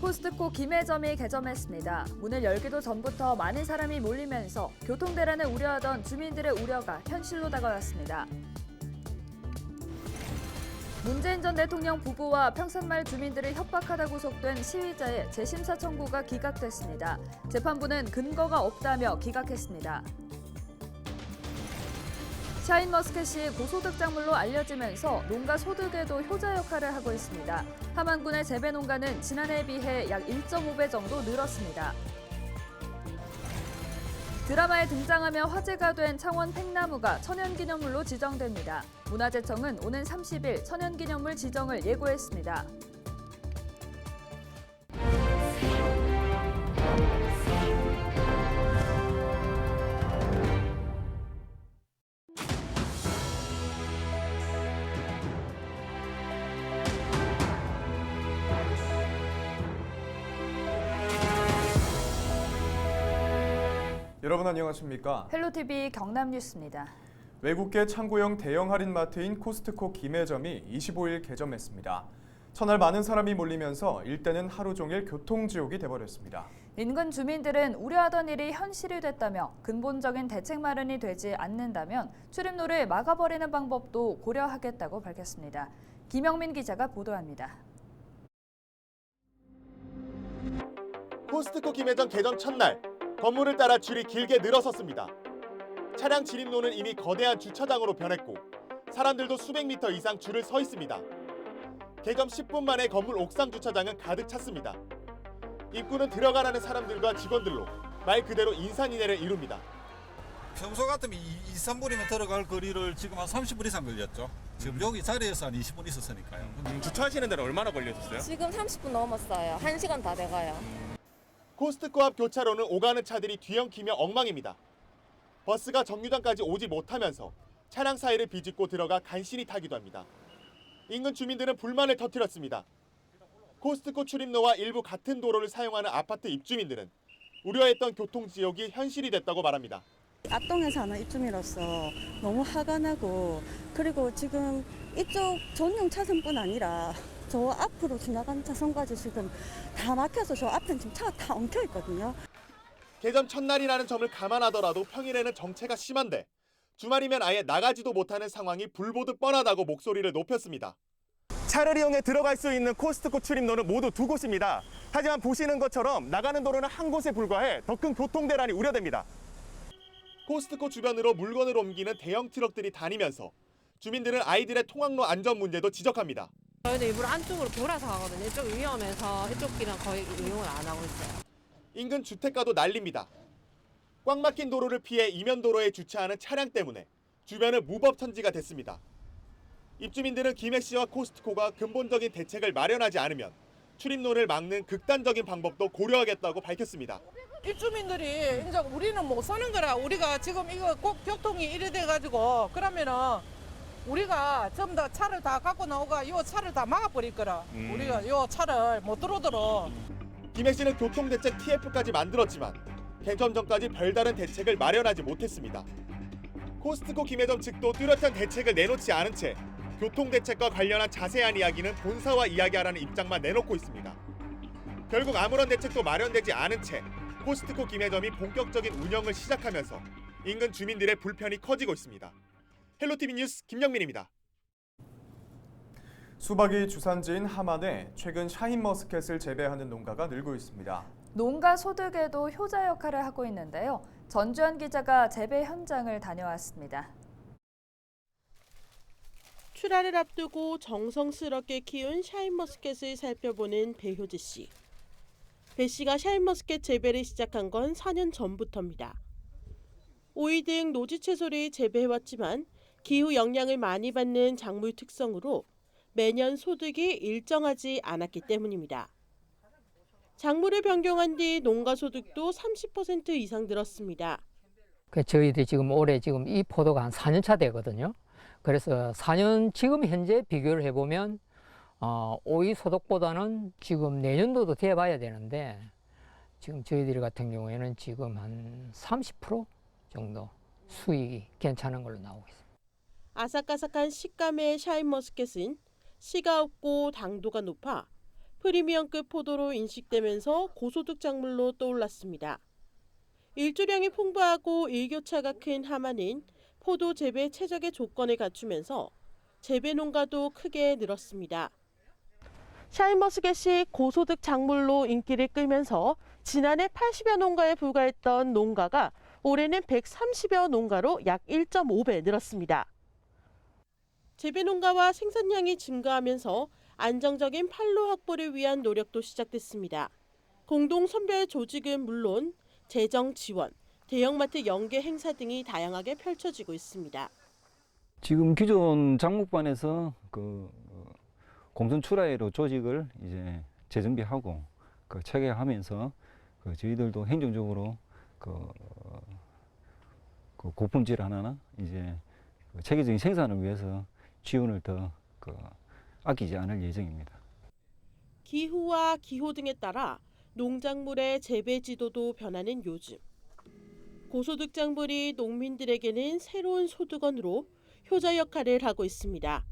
코스트코 김해점이 개점했습니다. 문을 열기도 전부터 많은 사람이 몰리면서 교통대란을 우려하던 주민들의 우려가 현실로 다가왔습니다. 문재인 전 대통령 부부와 평산마을 주민들을 협박하다고 속된 시위자의 재심사 청구가 기각됐습니다. 재판부는 근거가 없다며 기각했습니다. 샤인머스켓이 고소득 작물로 알려지면서 농가 소득에도 효자 역할을 하고 있습니다. 함안군의 재배 농가는 지난해에 비해 약 1.5배 정도 늘었습니다. 드라마에 등장하며 화제가 된 창원 팽나무가 천연기념물로 지정됩니다. 문화재청은 오는 30일 천연기념물 지정을 예고했습니다. 여러분 안녕하십니까? 헬로티비 경남뉴스입니다. 외국계 창고형 대형 할인마트인 코스트코 김해점이 25일 개점했습니다. 첫날 많은 사람이 몰리면서 일대는 하루 종일 교통지옥이 돼버렸습니다. 인근 주민들은 우려하던 일이 현실이 됐다며 근본적인 대책 마련이 되지 않는다면 출입로를 막아버리는 방법도 고려하겠다고 밝혔습니다. 김영민 기자가 보도합니다. 코스트코 김해점 개점 첫날 건물을 따라 줄이 길게 늘어섰습니다. 차량 진입로는 이미 거대한 주차장으로 변했고 사람들도 수백 미터 이상 줄을 서 있습니다. 개점 10분 만에 건물 옥상 주차장은 가득 찼습니다. 입구는 들어가라는 사람들과 직원들로 말 그대로 인산인해를 이룹니다. 평소 같으면 2, 3분이면 들어갈 거리를 지금 한 30분 이상 걸렸죠. 지금 여기 자리에서 한 20분 있었으니까요. 주차하시는 데는 얼마나 걸리셨어요? 지금 30분 넘었어요. 1시간 다 돼가요. 코스트코 앞 교차로는 오가는 차들이 뒤엉키며 엉망입니다. 버스가 정류장까지 오지 못하면서 차량 사이를 비집고 들어가 간신히 타기도 합니다. 인근 주민들은 불만을 터뜨렸습니다. 코스트코 출입로와 일부 같은 도로를 사용하는 아파트 입주민들은 우려했던 교통지옥이 현실이 됐다고 말합니다. 앞동에 사는 입주민으로서 너무 화가 나고, 그리고 지금 이쪽 전용 차선뿐 아니라 저 앞으로 지나가는 차선까지 지금 다 막혀서 저 앞엔 지금 차가 다 엉켜 있거든요. 개점 첫날이라는 점을 감안하더라도 평일에는 정체가 심한데 주말이면 아예 나가지도 못하는 상황이 불보듯 뻔하다고 목소리를 높였습니다. 차를 이용해 들어갈 수 있는 코스트코 출입로는 모두 두 곳입니다. 하지만 보시는 것처럼 나가는 도로는 한 곳에 불과해 더 큰 교통대란이 우려됩니다. 코스트코 주변으로 물건을 옮기는 대형 트럭들이 다니면서 주민들은 아이들의 통학로 안전 문제도 지적합니다. 저희는 일부러 안쪽으로 돌아서 가거든요. 이쪽 위험해서 이쪽 길은 거의 이용을 안 하고 있어요. 인근 주택가도 난립니다. 꽉 막힌 도로를 피해 이면 도로에 주차하는 차량 때문에 주변은 무법천지가 됐습니다. 입주민들은 김해시와 코스트코가 근본적인 대책을 마련하지 않으면 출입로를 막는 극단적인 방법도 고려하겠다고 밝혔습니다. 입주민들이 이제 우리는 못 사는 거라, 우리가 지금 이거 꼭 교통이 이래 돼가지고 그러면은 우리가 전부 다 차를 다 갖고 나오고 이 차를 다 막아버릴 거라. 우리가 이 차를 못 들어오도록. 김해시는 교통대책 TF까지 만들었지만 개점 전까지 별다른 대책을 마련하지 못했습니다. 코스트코 김해점 측도 뚜렷한 대책을 내놓지 않은 채 교통대책과 관련한 자세한 이야기는 본사와 이야기하라는 입장만 내놓고 있습니다. 결국 아무런 대책도 마련되지 않은 채 코스트코 김해점이 본격적인 운영을 시작하면서 인근 주민들의 불편이 커지고 있습니다. 헬로티비 뉴스 김영민입니다. 수박이 주산지인 함안에 최근 샤인머스켓을 재배하는 농가가 늘고 있습니다. 농가 소득에도 효자 역할을 하고 있는데요. 전주현 기자가 재배 현장을 다녀왔습니다. 출하를 앞두고 정성스럽게 키운 샤인머스켓을 살펴보는 배효지 씨. 배 씨가 샤인머스켓 재배를 시작한 건 4년 전부터입니다. 오이 등 노지 채소를 재배해왔지만 기후 영향을 많이 받는 작물 특성으로 매년 소득이 일정하지 않았기 때문입니다. 작물을 변경한 뒤 농가 소득도 30% 이상 늘었습니다. 저희들이 지금 올해 지금 이 포도가 한 4년 차 되거든요. 그래서 4년 지금 현재 비교를 해보면 오이 소득보다는 지금 내년도도 돼봐야 되는데 지금 저희들 같은 경우에는 지금 한 30% 정도 수익이 괜찮은 걸로 나오고 있습니다. 아삭아삭한 식감의 샤인머스켓은 씨가 없고 당도가 높아 프리미엄급 포도로 인식되면서 고소득 작물로 떠올랐습니다. 일조량이 풍부하고 일교차가 큰 하마는 포도 재배 최적의 조건을 갖추면서 재배 농가도 크게 늘었습니다. 샤인머스켓이 고소득 작물로 인기를 끌면서 지난해 80여 농가에 불과했던 농가가 올해는 130여 농가로 약 1.5배 늘었습니다. 재배 농가와 생산량이 증가하면서 안정적인 판로 확보를 위한 노력도 시작됐습니다. 공동 선별 조직은 물론 재정 지원, 대형마트 연계 행사 등이 다양하게 펼쳐지고 있습니다. 지금 기존 장목반에서 공선 출하회로 조직을 이제 재정비하고 체계하면서 저희들도 행정적으로 고품질 하나나 이제 체계적인 생산을 위해서 지원을 더 아끼지 않을 예정입니다. 기후와 기호 등에 따라 농작물의 재배 지도도 변하는 요즘. 고소득 작물이 농민들에게는 새로운 소득원으로 효자 역할을 하고 있습니다.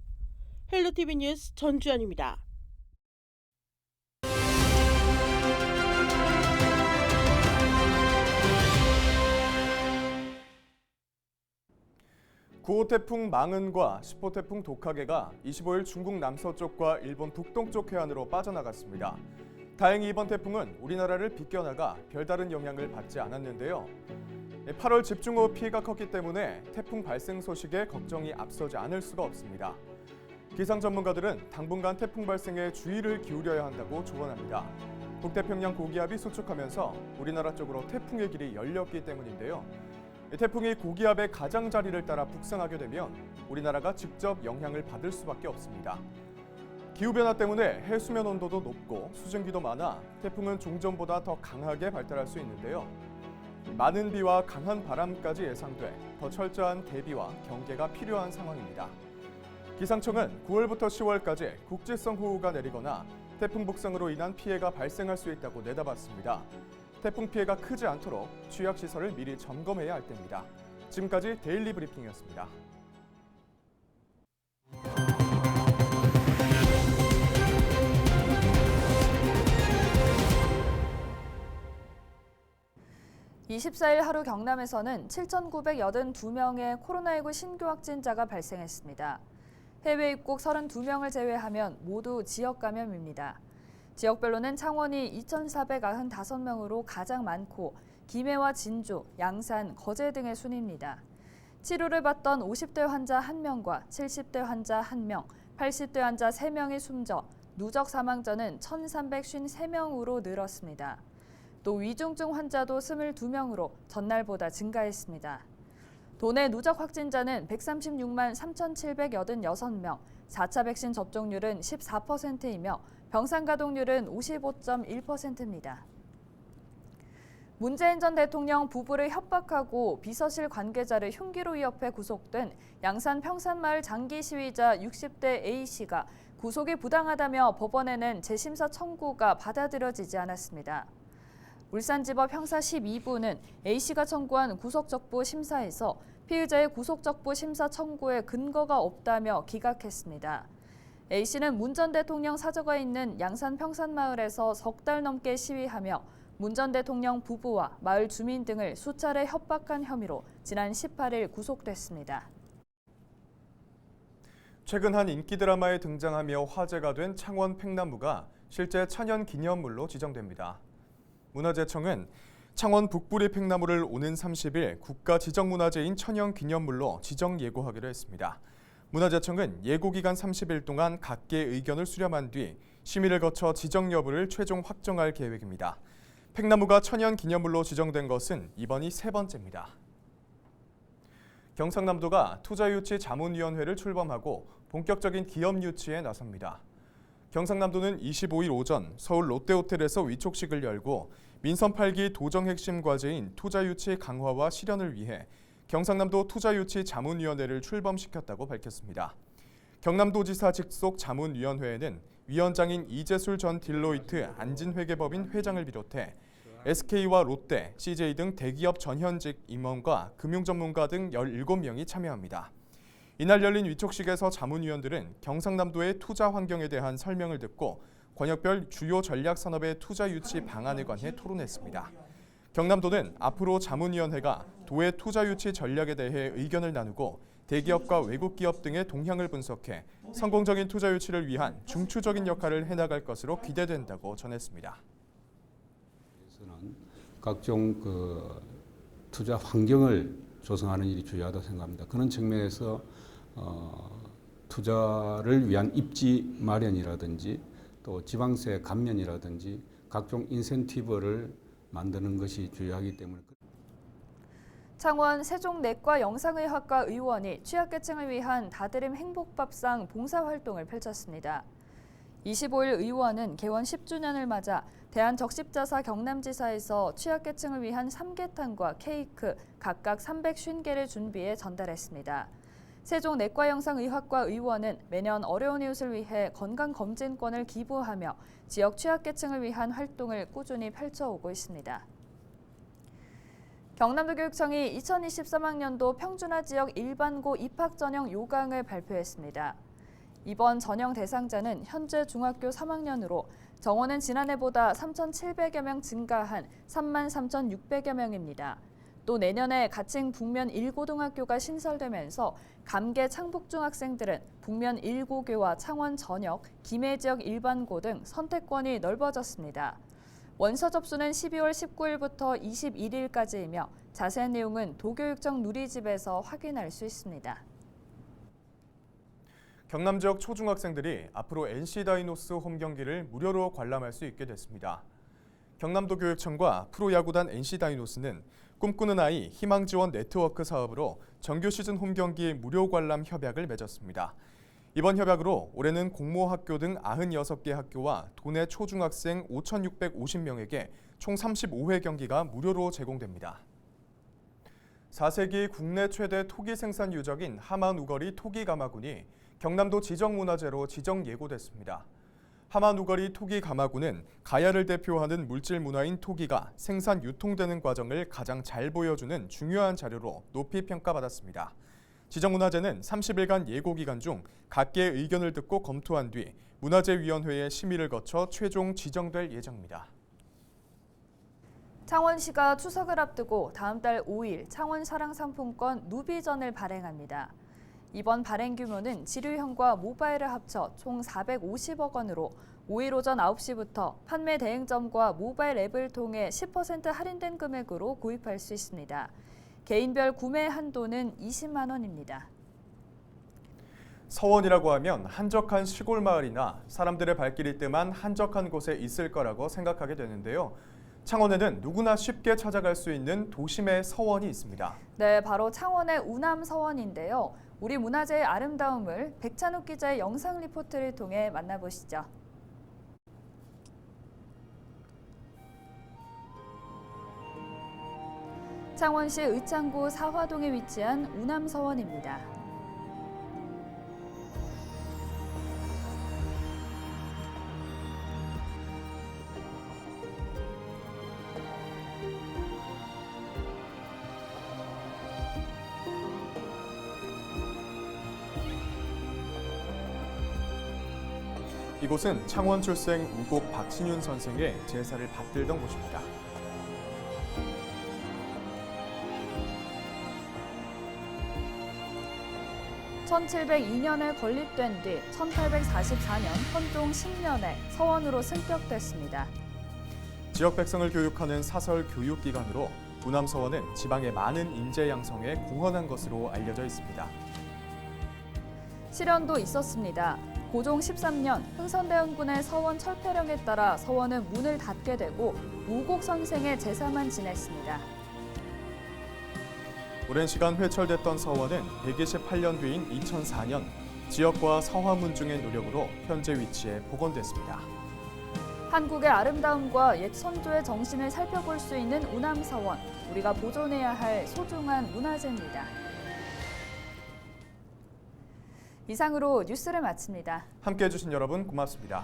헬로티비 뉴스 전주현입니다. (9호) 태풍 망은과 (10호) 태풍 독하게가 25일 중국 남서쪽과 일본 북동쪽 해안으로 빠져나갔습니다. 다행히 이번 태풍은 우리나라를 비껴나가 별다른 영향을 받지 않았는데요. 8월 집중호우 피해가 컸기 때문에 태풍 발생 소식에 걱정이 앞서지 않을 수가 없습니다. 기상 전문가들은 당분간 태풍 발생에 주의를 기울여야 한다고 조언합니다. 북태평양 고기압이 수축하면서 우리나라 쪽으로 태풍의 길이 열렸기 때문인데요. 태풍이 고기압의 가장자리를 따라 북상하게 되면 우리나라가 직접 영향을 받을 수밖에 없습니다. 기후변화 때문에 해수면 온도도 높고 수증기도 많아 태풍은 종전보다 더 강하게 발달할 수 있는데요. 많은 비와 강한 바람까지 예상돼 더 철저한 대비와 경계가 필요한 상황입니다. 기상청은 9월부터 10월까지 국지성 호우가 내리거나 태풍 북상으로 인한 피해가 발생할 수 있다고 내다봤습니다. 태풍 피해가 크지 않도록 취약시설을 미리 점검해야 할 때입니다. 지금까지 데일리 브리핑이었습니다. (24일) 하루 경남에서는 7,982명의 코로나19 신규 확진자가 발생했습니다. 해외 입국 32명을 제외하면 모두 지역 감염입니다. 지역별로는 창원이 2,495명으로 가장 많고 김해와 진주, 양산, 거제 등의 순입니다. 치료를 받던 50대 환자 1명과 70대 환자 1명, 80대 환자 3명이 숨져 누적 사망자는 1,353명으로 늘었습니다. 또 위중증 환자도 22명으로 전날보다 증가했습니다. 도내 누적 확진자는 136만 3,786명, 4차 백신 접종률은 14%이며 병상 가동률은 55.1%입니다. 문재인 전 대통령 부부를 협박하고 비서실 관계자를 흉기로 위협해 구속된 양산 평산마을 장기 시위자 60대 A씨가 구속이 부당하다며 법원에는 재심사 청구가 받아들여지지 않았습니다. 울산지법 형사 12부는 A씨가 청구한 구속적부 심사에서 피의자의 구속적부 심사 청구에 근거가 없다며 기각했습니다. A씨는 문 전 대통령 사저가 있는 양산 평산마을에서 석 달 넘게 시위하며 문 전 대통령 부부와 마을 주민 등을 수차례 협박한 혐의로 지난 18일 구속됐습니다. 최근 한 인기 드라마에 등장하며 화제가 된 창원 팽나무가 실제 천연 기념물로 지정됩니다. 문화재청은 창원 북부리 팽나무를 오는 30일 국가지정문화재인 천연기념물로 지정 예고하기로 했습니다. 문화재청은 예고기간 30일 동안 각계의 의견을 수렴한 뒤 심의를 거쳐 지정 여부를 최종 확정할 계획입니다. 팽나무가 천연기념물로 지정된 것은 이번이 세 번째입니다. 경상남도가 투자유치자문위원회를 출범하고 본격적인 기업 유치에 나섭니다. 경상남도는 25일 오전 서울 롯데호텔에서 위촉식을 열고 민선 8기 도정 핵심 과제인 투자유치 강화와 실현을 위해 경상남도 투자유치자문위원회를 출범시켰다고 밝혔습니다. 경남도지사 직속 자문위원회에는 위원장인 이재술 전 딜로이트 안진회계법인 회장을 비롯해 SK와 롯데, CJ 등 대기업 전현직 임원과 금융전문가 등 17명이 참여합니다. 이날 열린 위촉식에서 자문위원들은 경상남도의 투자 환경에 대한 설명을 듣고 권역별 주요 전략 산업의 투자 유치 방안에 관해 토론했습니다. 경남도는 앞으로 자문위원회가 도의 투자 유치 전략에 대해 의견을 나누고 대기업과 외국 기업 등의 동향을 분석해 성공적인 투자 유치를 위한 중추적인 역할을 해나갈 것으로 기대된다고 전했습니다. 각종 투자 환경을 조성하는 일이 중요하다고 생각합니다. 그런 측면에서 투자를 위한 입지 마련이라든지 또 지방세 감면이라든지 각종 인센티브를 만드는 것이 중요하기 때문에. 창원 세종내과 영상의학과 의원이 취약계층을 위한 다드림 행복밥상 봉사활동을 펼쳤습니다. 25일 의원은 개원 10주년을 맞아 대한적십자사 경남지사에서 취약계층을 위한 삼계탕과 케이크 각각 350개를 준비해 전달했습니다. 세종내과영상의학과 의원은 매년 어려운 이웃을 위해 건강검진권을 기부하며 지역 취약계층을 위한 활동을 꾸준히 펼쳐오고 있습니다. 경남도 교육청이 2023학년도 평준화 지역 일반고 입학 전형 요강을 발표했습니다. 이번 전형 대상자는 현재 중학교 3학년으로 정원은 지난해보다 3,700여 명 증가한 33,600여 명입니다. 또 내년에 가칭 북면 1고등학교가 신설되면서 감계 창북중학생들은 북면 1고교와 창원 전역, 김해 지역 일반고 등 선택권이 넓어졌습니다. 원서 접수는 12월 19일부터 21일까지이며 자세한 내용은 도교육청 누리집에서 확인할 수 있습니다. 경남 지역 초중학생들이 앞으로 NC 다이노스 홈 경기를 무료로 관람할 수 있게 됐습니다. 경남도 교육청과 프로야구단 NC 다이노스는 꿈꾸는 아이 희망 지원 네트워크 사업으로 정규 시즌 홈 경기 무료 관람 협약을 맺었습니다. 이번 협약으로 올해는 공모학교 등 96개 학교와 도내 초중학생 5,650명에게 총 35회 경기가 무료로 제공됩니다. 4세기 국내 최대 토기 생산 유적인 하마누거리 토기가마군이 경남도 지정문화재로 지정 예고됐습니다. 하마누거리 토기가마군은 가야를 대표하는 물질 문화인 토기가 생산 유통되는 과정을 가장 잘 보여주는 중요한 자료로 높이 평가받았습니다. 지정문화재는 30일간 예고기간 중 각계의 의견을 듣고 검토한 뒤 문화재위원회의 심의를 거쳐 최종 지정될 예정입니다. 창원시가 추석을 앞두고 다음 달 5일 창원 사랑상품권 누비전을 발행합니다. 이번 발행 규모는 지류형과 모바일을 합쳐 총 450억 원으로 5일 오전 9시부터 판매 대행점과 모바일 앱을 통해 10% 할인된 금액으로 구입할 수 있습니다. 개인별 구매 한도는 20만 원입니다. 서원이라고 하면 한적한 시골 마을이나 사람들의 발길이 뜸한 한적한 곳에 있을 거라고 생각하게 되는데요. 창원에는 누구나 쉽게 찾아갈 수 있는 도심의 서원이 있습니다. 네, 바로 창원의 우남서원인데요. 우리 문화재의 아름다움을 백찬욱 기자의 영상 리포트를 통해 만나보시죠. 창원시 의창구 사화동에 위치한 우남서원입니다. 이곳은 창원 출생 우곡 박신윤 선생의 제사를 받들던 곳입니다. (1702년에) 건립된 뒤 1844년 헌종 10년에 서원으로 승격됐습니다. 지역 백성을 교육하는 사설 교육기관으로 우남서원은 지방의 많은 인재 양성에 공헌한 것으로 알려져 있습니다. 실현도 있었습니다. 고종 13년 흥선대원군의 서원 철폐령에 따라 서원은 문을 닫게 되고 우곡 선생의 제사만 지냈습니다. 오랜 시간 회철됐던 서원은 128년 뒤인 2004년 지역과 서화문중의 노력으로 현재 위치에 복원됐습니다. 한국의 아름다움과 옛 선조의 정신을 살펴볼 수 있는 우남서원, 우리가 보존해야 할 소중한 문화재입니다. 이상으로 뉴스를 마칩니다. 함께해 주신 여러분 고맙습니다.